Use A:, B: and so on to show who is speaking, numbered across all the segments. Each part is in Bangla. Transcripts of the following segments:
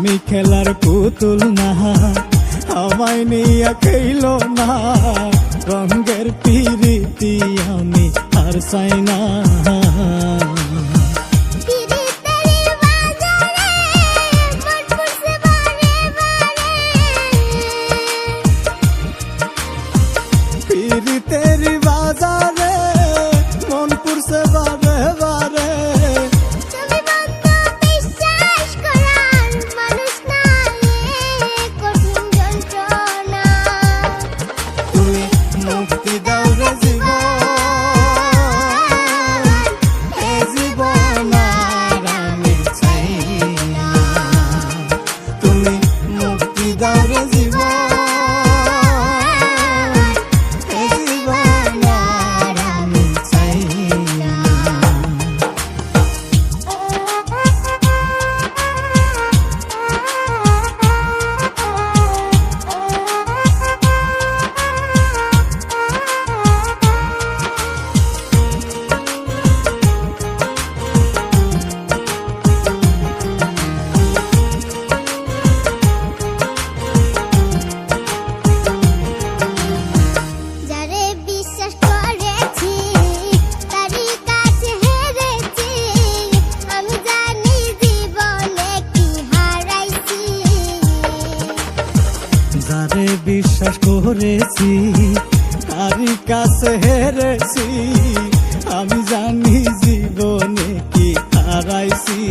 A: আমি খেলার পুতুল না, আমায় নিয়ে খেলো না, রঙের পিরিতি আমি আর চাই না। পিরিতেরি বাজারে মন পুরছে বারে বারে, মুক্তি দাও রে জীবন, এ জীবন আর আমি চাই না। তুমি মুক্তি দাও রে জীবন, এ জীবন আর আমি চাই না। যারে বিশ্বাস করেছি তারই কাছে হেরেছি, আমি জানি জীবনে কি হারাইছি।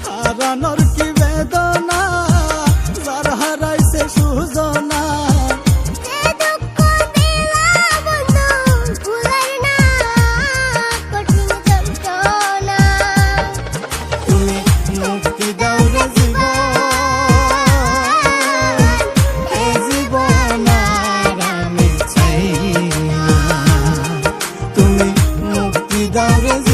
A: হারানোর কি বেদনা, যার হারাইছে সুজনা, মুক্তি দাও রে জীবন, এ জীবন আর আমি চাই না। তুমি মুক্তি দাও রে।